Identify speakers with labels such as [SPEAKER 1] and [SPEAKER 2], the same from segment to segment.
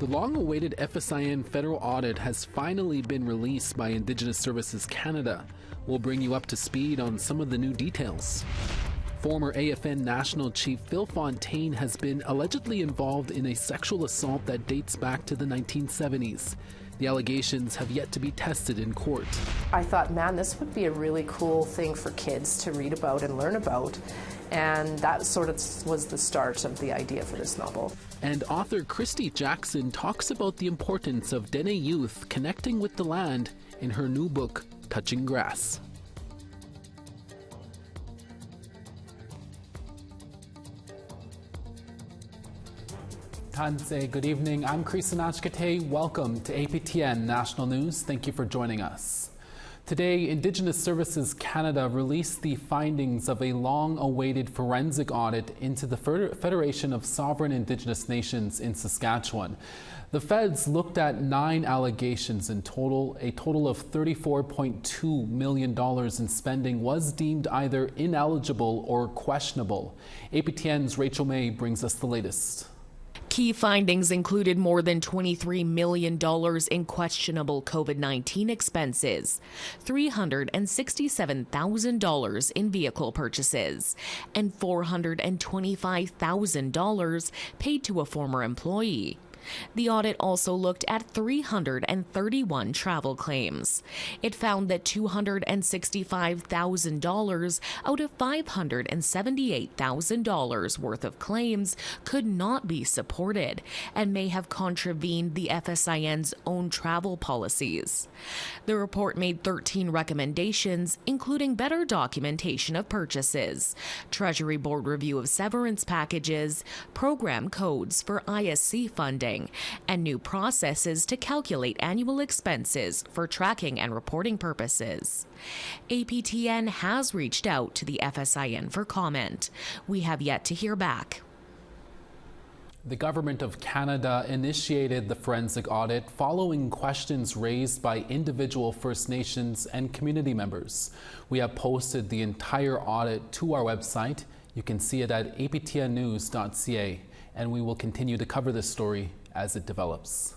[SPEAKER 1] The long-awaited FSIN federal audit has finally been released by Indigenous Services Canada. We'll bring you up to speed on some of the new details. Former APTN National Chief Phil Fontaine has been allegedly involved in a sexual assault that dates back to the 1970s. The allegations have yet to be tested in court.
[SPEAKER 2] I thought, man, this would be a really cool thing for kids to read about and learn about. And that sort of was the start of the idea for this novel.
[SPEAKER 1] And author Christy Jackson talks about the importance of Dene youth connecting with the land in her new book, Touching Grass. Tanse, good evening. I'm Krisan Achkate. Welcome to APTN National News. Thank you for joining us. Today, Indigenous Services Canada released the findings of a long-awaited forensic audit into the Federation of Sovereign Indigenous Nations in Saskatchewan. The feds looked at 9 allegations in total. A total of $34.2 million in spending was deemed either ineligible or questionable. APTN's Rachel May brings us the latest.
[SPEAKER 3] Key findings included more than $23 million in questionable COVID-19 expenses, $367,000 in vehicle purchases, and $425,000 paid to a former employee. The audit also looked at 331 travel claims. It found that $265,000 out of $578,000 worth of claims could not be supported and may have contravened the FSIN's own travel policies. The report made 13 recommendations, including better documentation of purchases, Treasury Board review of severance packages, program codes for ISC funding, and new processes to calculate annual expenses for tracking and reporting purposes. APTN has reached out to the FSIN for comment. We have yet to hear back.
[SPEAKER 1] The Government of Canada initiated the forensic audit following questions raised by individual First Nations and community members. We have posted the entire audit to our website. You can see it at aptnnews.ca, and we will continue to cover this story as it develops.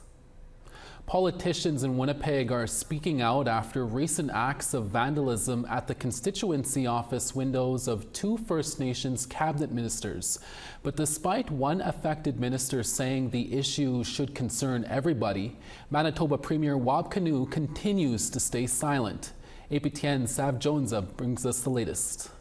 [SPEAKER 1] Politicians in Winnipeg are speaking out after recent acts of vandalism at the constituency office windows of 2 First Nations cabinet ministers. But despite one affected minister saying the issue should concern everybody, Manitoba Premier Wab Kinew continues to stay silent. APTN Sav Jonesa brings us the latest.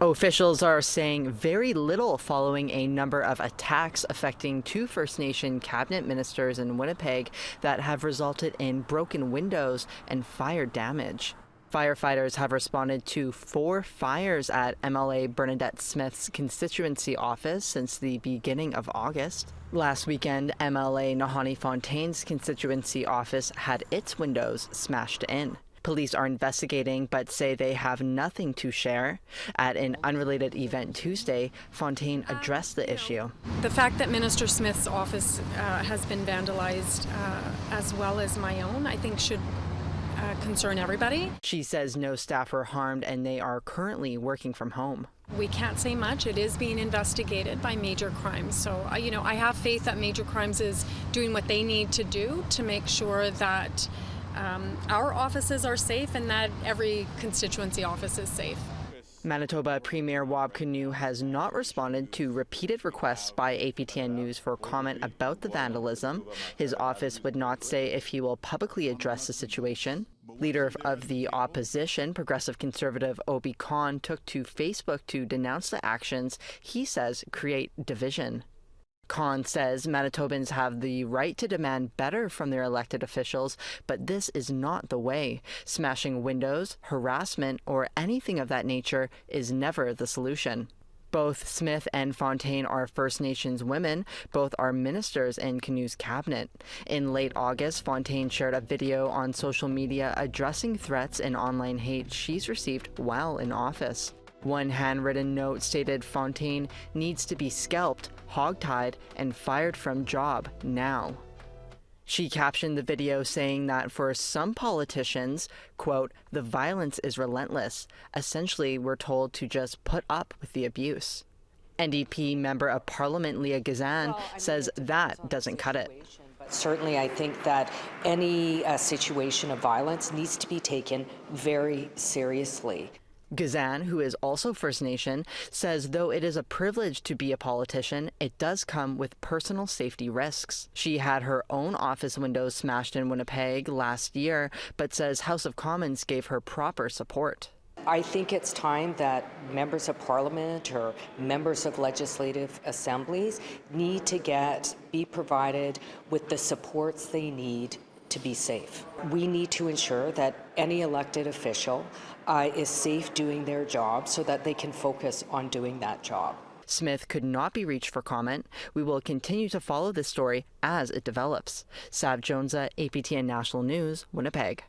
[SPEAKER 4] Officials are saying very little following a number of attacks affecting 2 First Nation cabinet ministers in Winnipeg that have resulted in broken windows and fire damage. Firefighters have responded to 4 fires at MLA Bernadette Smith's constituency office since the beginning of August. Last weekend, MLA Nahani Fontaine's constituency office had its windows smashed in. Police are investigating but say they have nothing to share. At an unrelated event Tuesday, Fontaine addressed the issue.
[SPEAKER 5] The fact that Minister Smith's office has been vandalized, as well as my own, I think should concern everybody.
[SPEAKER 4] She says no staff were harmed and they are currently working from home.
[SPEAKER 5] We can't say much. It is being investigated by Major Crimes. So, I have faith that Major Crimes is doing what they need to do to make sure that our offices are safe and that every constituency office is safe.
[SPEAKER 4] Manitoba Premier Wab Kinew has not responded to repeated requests by APTN News for comment about the vandalism. His office would not say if he will publicly address the situation. Leader of the opposition, Progressive Conservative Obi Khan, took to Facebook to denounce the actions he says create division. Khan says Manitobans have the right to demand better from their elected officials, but this is not the way. Smashing windows, harassment, or anything of that nature is never the solution. Both Smith and Fontaine are First Nations women. Both are ministers in Kinew's cabinet. In late August, Fontaine shared a video on social media addressing threats and online hate she's received while in office. One handwritten note stated Fontaine needs to be scalped, hogtied, and fired from job now. She captioned the video saying that for some politicians, quote, the violence is relentless. Essentially, we're told to just put up with the abuse. NDP Member of Parliament Leah Gazan says that doesn't cut it.
[SPEAKER 6] Certainly, I think that any situation of violence needs to be taken very seriously.
[SPEAKER 4] Gazan, who is also First Nation, says though it is a privilege to be a politician, it does come with personal safety risks. She had her own office windows smashed in Winnipeg last year, but says House of Commons gave her proper support.
[SPEAKER 6] I think it's time that members of parliament or members of legislative assemblies need to be provided with the supports they need to be safe. We need to ensure that any elected official is safe doing their job so that they can focus on doing that job.
[SPEAKER 4] Smith could not be reached for comment. We will continue to follow this story as it develops. Sav Jonesa, APTN National News, Winnipeg.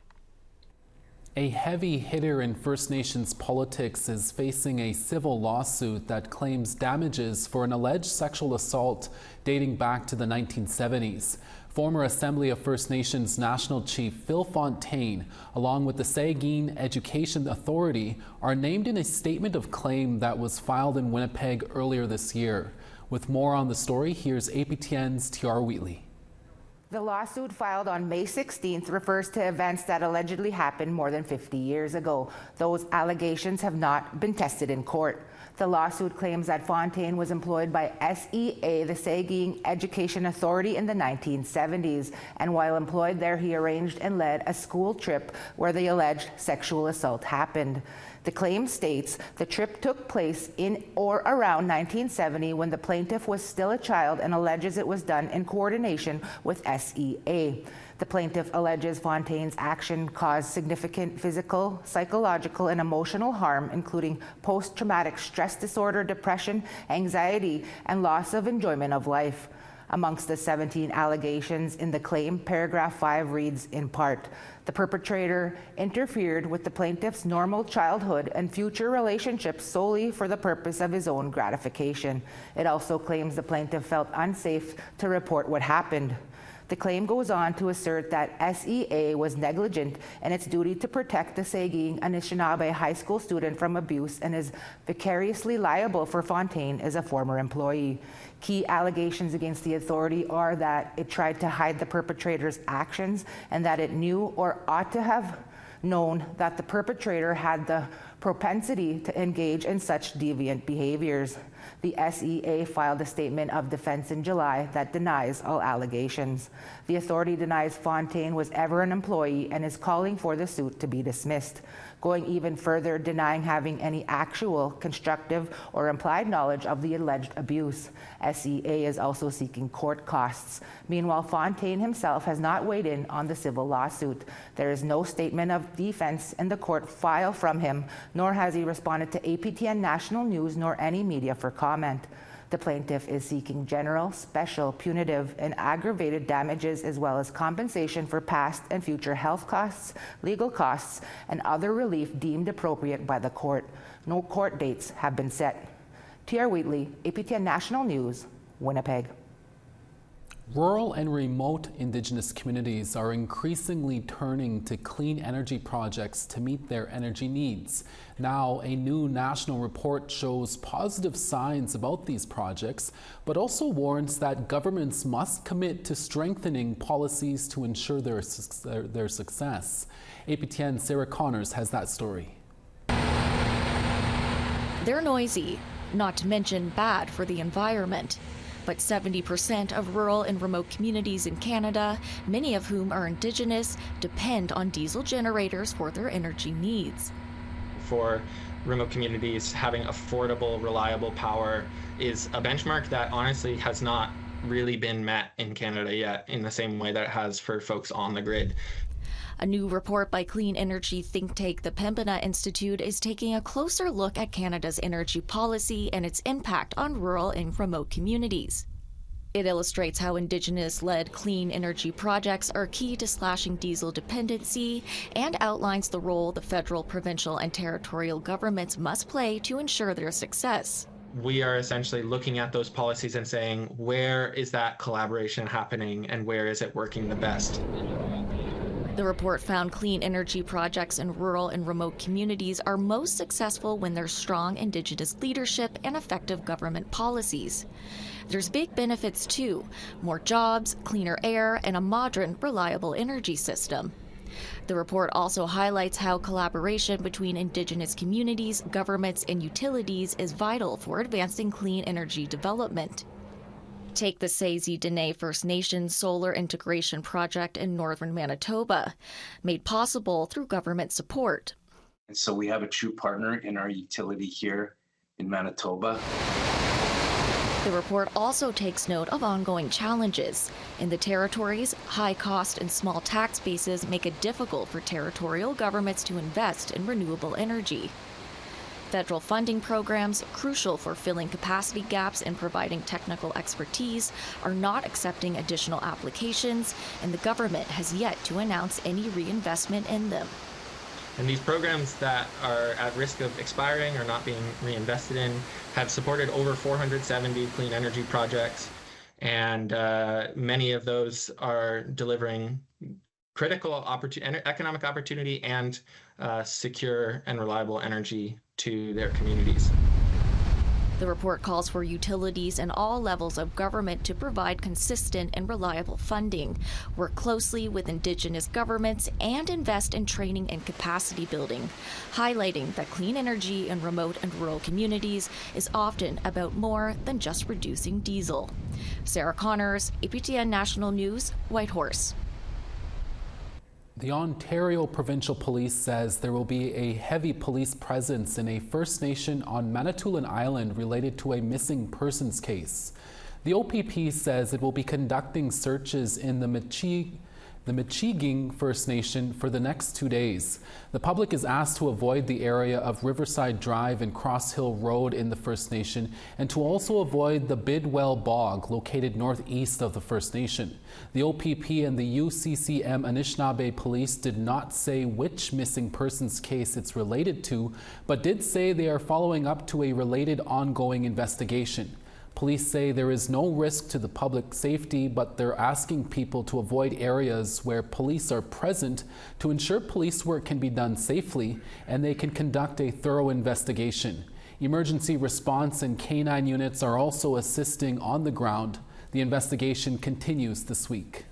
[SPEAKER 1] A heavy hitter in First Nations politics is facing a civil lawsuit that claims damages for an alleged sexual assault dating back to the 1970s. Former Assembly of First Nations National Chief Phil Fontaine, along with the Saugeen Education Authority, are named in a statement of claim that was filed in Winnipeg earlier this year. With more on the story, here's APTN's T.R. Wheatley.
[SPEAKER 7] The lawsuit filed on May 16th refers to events that allegedly happened more than 50 years ago. Those allegations have not been tested in court. The lawsuit claims that Fontaine was employed by SEA, the Saugeen Education Authority, in the 1970s, and while employed there, he arranged and led a school trip where the alleged sexual assault happened. The claim states the trip took place in or around 1970 when the plaintiff was still a child and alleges it was done in coordination with SEA. The plaintiff alleges Fontaine's action caused significant physical, psychological, and emotional harm, including post-traumatic stress disorder, depression, anxiety, and loss of enjoyment of life. Amongst the 17 allegations in the claim, paragraph 5 reads in part, the perpetrator interfered with the plaintiff's normal childhood and future relationships solely for the purpose of his own gratification. It also claims the plaintiff felt unsafe to report what happened. The claim goes on to assert that SEA was negligent in its duty to protect the Saugeen Anishinaabe high school student from abuse and is vicariously liable for Fontaine as a former employee. Key allegations against the authority are that it tried to hide the perpetrator's actions and that it knew or ought to have known that the perpetrator had the propensity to engage in such deviant behaviors. The SEA filed a statement of defense in July that denies all allegations. The authority denies Fontaine was ever an employee and is calling for the suit to be dismissed, going even further, denying having any actual, constructive, or implied knowledge of the alleged abuse. SEA is also seeking court costs. Meanwhile, Fontaine himself has not weighed in on the civil lawsuit. There is no statement of defense in the court file from him, nor has he responded to APTN National News nor any media for comment. The plaintiff is seeking general, special, punitive, and aggravated damages, as well as compensation for past and future health costs, legal costs, and other relief deemed appropriate by the court. No court dates have been set. T.R. Wheatley, APTN National News, Winnipeg.
[SPEAKER 1] Rural and remote Indigenous communities are increasingly turning to clean energy projects to meet their energy needs. Now, a new national report shows positive signs about these projects, but also warns that governments must commit to strengthening policies to ensure their success. APTN Sarah Connors has that story.
[SPEAKER 3] They're noisy, not to mention bad for the environment. But 70% of rural and remote communities in Canada, many of whom are Indigenous, depend on diesel generators for their energy needs.
[SPEAKER 8] For remote communities, having affordable, reliable power is a benchmark that honestly has not really been met in Canada yet in the same way that it has for folks on the grid.
[SPEAKER 3] A new report by clean energy think tank the Pembina Institute is taking a closer look at Canada's energy policy and its impact on rural and remote communities. It illustrates how Indigenous-led clean energy projects are key to slashing diesel dependency and outlines the role the federal, provincial, and territorial governments must play to ensure their success.
[SPEAKER 8] We are essentially looking at those policies and saying, where is that collaboration happening and where is it working the best?
[SPEAKER 3] The report found clean energy projects in rural and remote communities are most successful when there's strong Indigenous leadership and effective government policies. There's big benefits too: more jobs, cleaner air, and a modern, reliable energy system. The report also highlights how collaboration between Indigenous communities, governments, and utilities is vital for advancing clean energy development. Take the Saisi Dene First Nations Solar Integration Project in northern Manitoba, made possible through government support.
[SPEAKER 9] And so we have a true partner in our utility here in Manitoba.
[SPEAKER 3] The report also takes note of ongoing challenges. In the territories, high cost and small tax bases make it difficult for territorial governments to invest in renewable energy. Federal funding programs, crucial for filling capacity gaps and providing technical expertise, are not accepting additional applications, and the government has yet to announce any reinvestment in them.
[SPEAKER 8] And these programs that are at risk of expiring or not being reinvested in have supported over 470 clean energy projects, and many of those are delivering critical economic opportunity and secure and reliable energy to their communities.
[SPEAKER 3] The report calls for utilities and all levels of government to provide consistent and reliable funding, work closely with Indigenous governments, and invest in training and capacity building, highlighting that clean energy in remote and rural communities is often about more than just reducing diesel. Sarah Connors, APTN National News, Whitehorse.
[SPEAKER 1] The Ontario Provincial Police says there will be a heavy police presence in a First Nation on Manitoulin Island related to a missing persons case. The OPP says it will be conducting searches in the Michiging First Nation for the next 2 days. The public is asked to avoid the area of Riverside Drive and Cross Hill Road in the First Nation, and to also avoid the Bidwell Bog located northeast of the First Nation. The OPP and the UCCM Anishinaabe Police did not say which missing persons case it's related to, but did say they are following up to a related ongoing investigation. Police say there is no risk to the public safety, but they're asking people to avoid areas where police are present to ensure police work can be done safely and they can conduct a thorough investigation. Emergency response and canine units are also assisting on the ground. The investigation continues this week.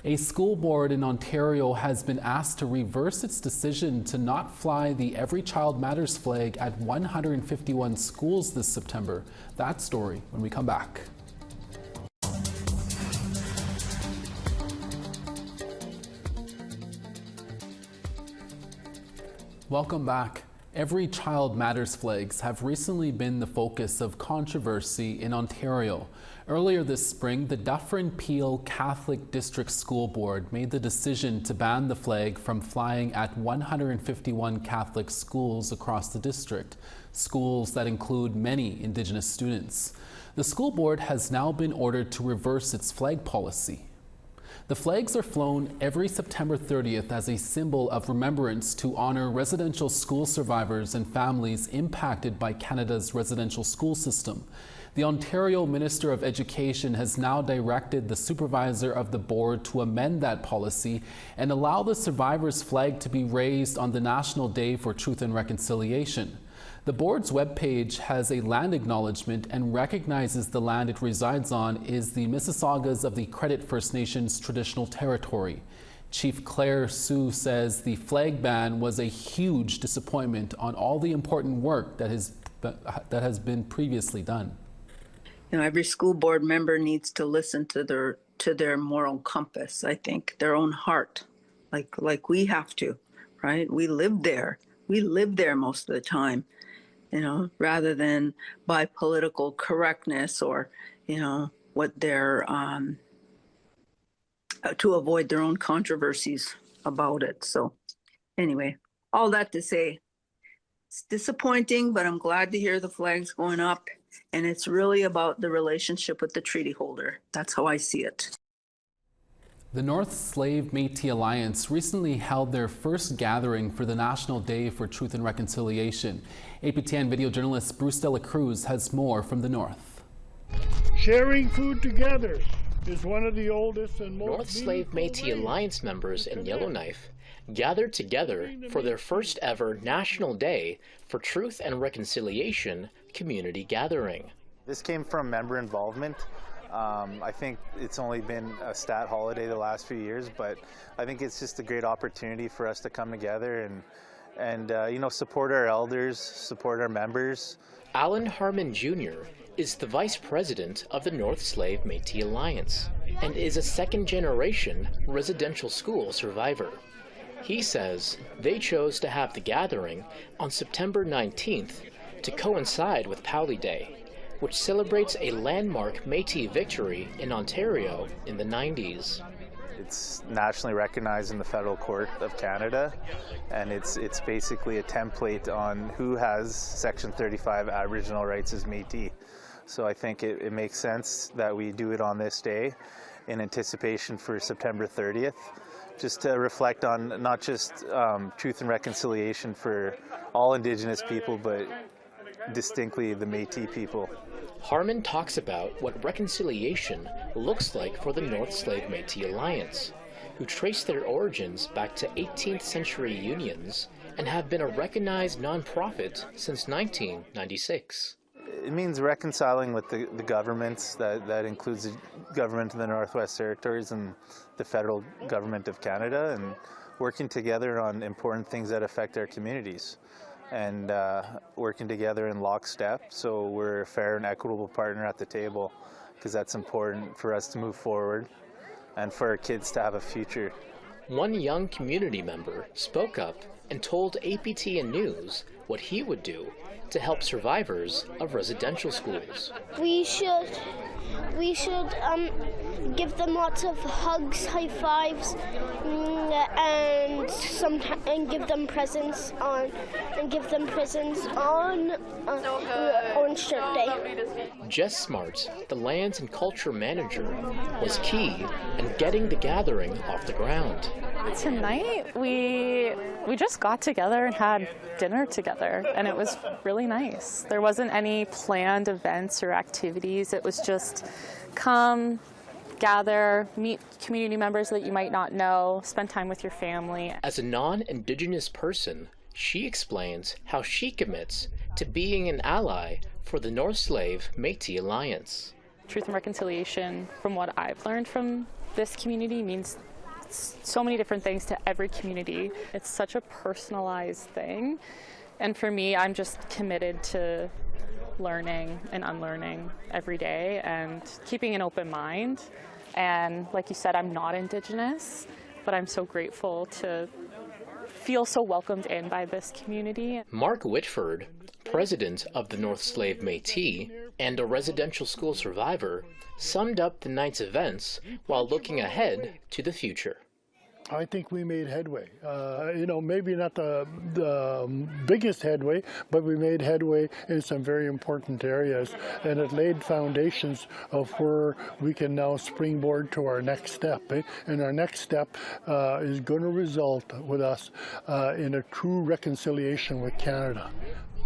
[SPEAKER 1] A school board in Ontario has been asked to reverse its decision to not fly the Every Child Matters flag at 151 schools this September. That story when we come back. Welcome back. Every Child Matters flags have recently been the focus of controversy in Ontario. Earlier this spring, the Dufferin-Peel Catholic District School Board made the decision to ban the flag from flying at 151 Catholic schools across the district, schools that include many Indigenous students. The school board has now been ordered to reverse its flag policy. The flags are flown every September 30th as a symbol of remembrance to honor residential school survivors and families impacted by Canada's residential school system. The Ontario Minister of Education has now directed the supervisor of the board to amend that policy and allow the survivors' flag to be raised on the National Day for Truth and Reconciliation. The board's webpage has a land acknowledgement and recognizes the land it resides on is the Mississaugas of the Credit First Nations traditional territory. Chief Claire Sue says the flag ban was a huge disappointment on all the important work that has been previously done.
[SPEAKER 10] You know, every school board member needs to listen to their moral compass, I think, their own heart, like we have to, right? We live there most of the time, you know, rather than by political correctness or, you know, what they're, to avoid their own controversies about it. So anyway, all that to say, it's disappointing, but I'm glad to hear the flags going up. And it's really about the relationship with the treaty holder. That's how I see it.
[SPEAKER 1] The North Slave Métis Alliance recently held their first gathering for the National Day for Truth and Reconciliation. APTN video journalist Bruce Dela Cruz has more from the North.
[SPEAKER 11] Sharing food together, is one of the oldest and most
[SPEAKER 12] North Slave Métis Alliance members in Yellowknife gathered together for their first ever National Day for Truth and Reconciliation community gathering.
[SPEAKER 13] This came from member involvement. I think it's only been a stat holiday the last few years, but I think it's just a great opportunity for us to come together and you know, support our elders, support our members.
[SPEAKER 12] Alan Harmon Jr. is the vice president of the North Slave Métis Alliance and is a second-generation residential school survivor. He says they chose to have the gathering on September 19th to coincide with Pauli Day, which celebrates a landmark Métis victory in Ontario in the 90s.
[SPEAKER 13] It's nationally recognized in the Federal Court of Canada, and it's basically a template on who has Section 35 Aboriginal rights as Métis. So I think it makes sense that we do it on this day in anticipation for September 30th, just to reflect on not just truth and reconciliation for all Indigenous people, but distinctly the Métis people.
[SPEAKER 12] Harmon talks about what reconciliation looks like for the North Slave Métis Alliance, who trace their origins back to 18th century unions and have been a recognized nonprofit since 1996.
[SPEAKER 13] It means reconciling with the governments, that includes the government of the Northwest Territories and the federal government of Canada, and working together on important things that affect our communities, and working together in lockstep so we're a fair and equitable partner at the table, because that's important for us to move forward and for our kids to have a future.
[SPEAKER 12] One young community member spoke up and told APTN News what he would do to help survivors of residential schools.
[SPEAKER 14] We should give them lots of hugs, high fives, and give them presents on Orange Shirt Day.
[SPEAKER 12] Jess Smart, the Lands and Culture Manager, was key in getting the gathering off the ground.
[SPEAKER 15] Tonight we just got together and had dinner together, and it was really nice. There wasn't any planned events or activities. It was just come, gather, meet community members that you might not know, spend time with your family.
[SPEAKER 12] As a non-Indigenous person, she explains how she commits to being an ally for the North Slave Métis Alliance.
[SPEAKER 15] Truth and reconciliation, from what I've learned from this community, means so many different things to every community. It's such a personalized thing, and for me, I'm just committed to learning and unlearning every day and keeping an open mind. And like you said, I'm not Indigenous, but I'm so grateful to feel so welcomed in by this community.
[SPEAKER 12] Mark Whitford, president of the North Slave Métis and a residential school survivor, summed up the night's events while looking ahead to the future.
[SPEAKER 11] I think we made headway. You know, maybe not the biggest headway, but we made headway in some very important areas, and it laid foundations of where we can now springboard to our next step. And our next step is going to result with us in a true reconciliation with Canada.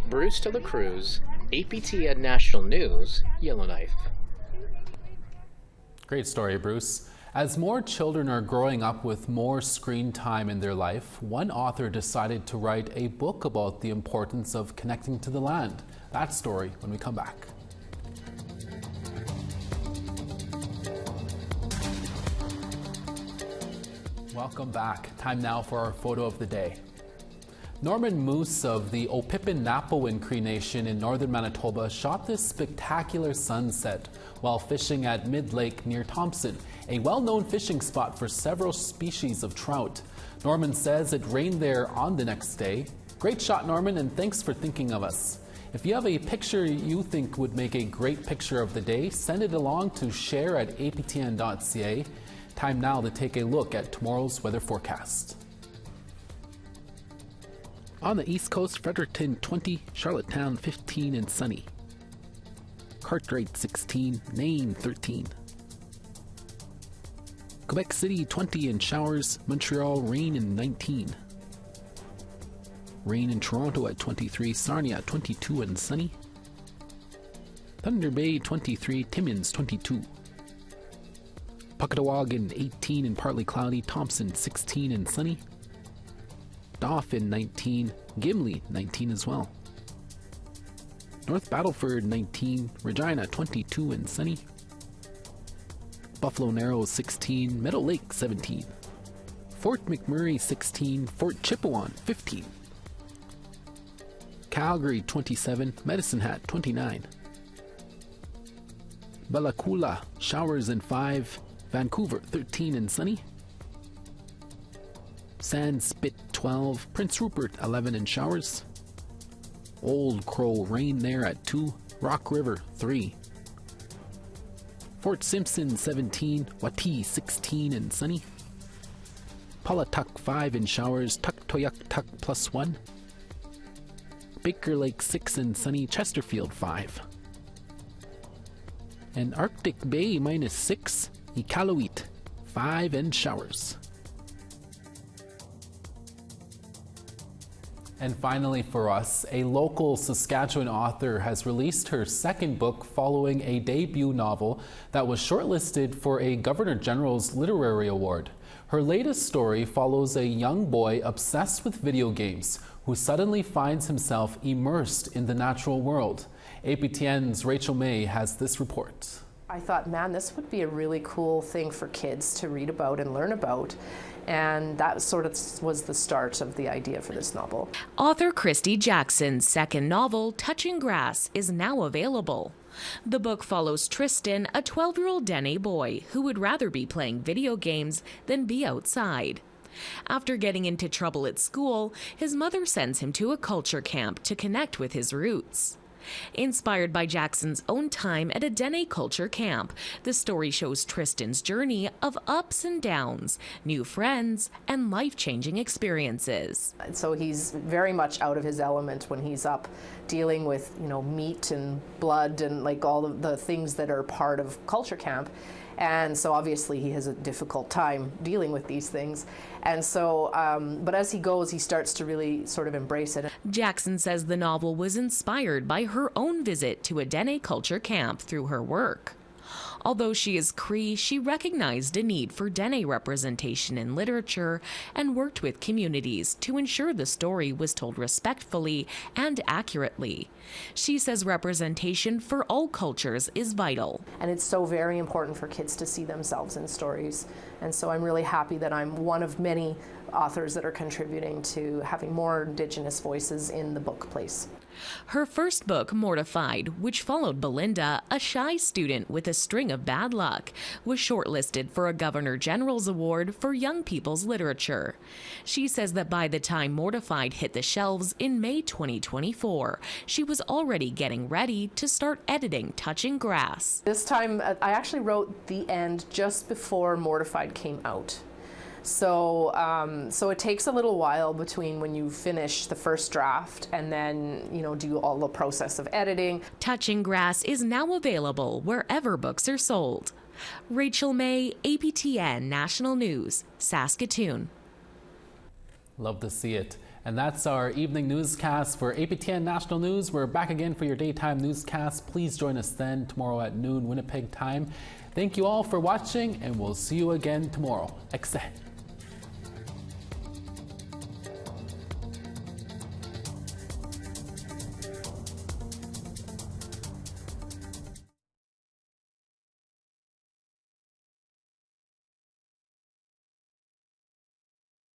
[SPEAKER 12] Bruce De La Cruz, APTN National News, Yellowknife.
[SPEAKER 1] Great story, Bruce. As more children are growing up with more screen time in their life, one author decided to write a book about the importance of connecting to the land. That story when we come back. Welcome back. Time now for our photo of the day. Norman Moose of the Opipin-Napoin Cree Nation in northern Manitoba shot this spectacular sunset while fishing at Mid-Lake near Thompson, a well-known fishing spot for several species of trout. Norman says it rained there on the next day. Great shot, Norman, and thanks for thinking of us. If you have a picture you think would make a great picture of the day, send it along to share@aptn.ca. Time now to take a look at tomorrow's weather forecast. On the East Coast, Fredericton 20, Charlottetown 15 and sunny. Cartwright 16, Nain 13. Quebec City 20 and showers, Montreal rain and 19. Rain in Toronto at 23, Sarnia 22 and sunny. Thunder Bay 23, Timmins 22. Puckatawagan 18 and partly cloudy, Thompson 16 and sunny, Dauphin 19, Gimli 19 as well, North Battleford 19, Regina 22 and sunny, Buffalo Narrows 16, Meadow Lake 17, Fort McMurray 16, Fort Chipewyan 15, Calgary 27, Medicine Hat 29, Bella Coola showers and 5, Vancouver 13 and sunny, Sandspit 12, Prince Rupert 11 and showers, Old Crow rain there at 2, Rock River 3, Fort Simpson 17, Wati 16 and sunny, Pawlatuck 5 in showers, Tuktoyaktuk +1, Baker Lake 6 and sunny, Chesterfield 5, and Arctic Bay -6, Iqaluit 5 and showers. And finally for us, a local Saskatchewan author has released her second book following a debut novel that was shortlisted for a Governor General's Literary Award. Her latest story follows a young boy obsessed with video games who suddenly finds himself immersed in the natural world. APTN's Rachel May has this report.
[SPEAKER 2] I thought, man, this would be a really cool thing for kids to read about and learn about. And that sort of was the start of the idea for this novel.
[SPEAKER 3] Author Christy Jackson's second novel, Touching Grass, is now available. The book follows Tristan, a 12-year-old Dene boy who would rather be playing video games than be outside. After getting into trouble at school, his mother sends him to a culture camp to connect with his roots. Inspired by Jackson's own time at a Dene culture camp, the story shows Tristan's journey of ups and downs, new friends, and life-changing experiences.
[SPEAKER 2] So he's very much out of his element when he's up dealing with, meat and blood and like all of the things that are part of culture camp. And so obviously he has a difficult time dealing with these things. And so, but as he goes, he starts to really sort of embrace it.
[SPEAKER 3] Jackson says the novel was inspired by her own visit to a Dene culture camp through her work. Although she is Cree, she recognized a need for Dene representation in literature and worked with communities to ensure the story was told respectfully and accurately. She says representation for all cultures is vital.
[SPEAKER 2] And it's so very important for kids to see themselves in stories. And so I'm really happy that I'm one of many authors that are contributing to having more Indigenous voices in the book place.
[SPEAKER 3] Her first book, Mortified, which followed Belinda, a shy student with a string of bad luck, was shortlisted for a Governor General's Award for Young People's Literature. She says that by the time Mortified hit the shelves in May 2024, she was already getting ready to start editing Touching Grass.
[SPEAKER 2] This time, I actually wrote the end just before Mortified came out. So it takes a little while between when you finish the first draft and then, do all the process of editing.
[SPEAKER 3] Touching Grass is now available wherever books are sold. Rachel May, APTN National News, Saskatoon.
[SPEAKER 1] Love to see it. And that's our evening newscast for APTN National News. We're back again for your daytime newscast. Please join us then tomorrow at noon Winnipeg time. Thank you all for watching, and we'll see you again tomorrow. Excellent.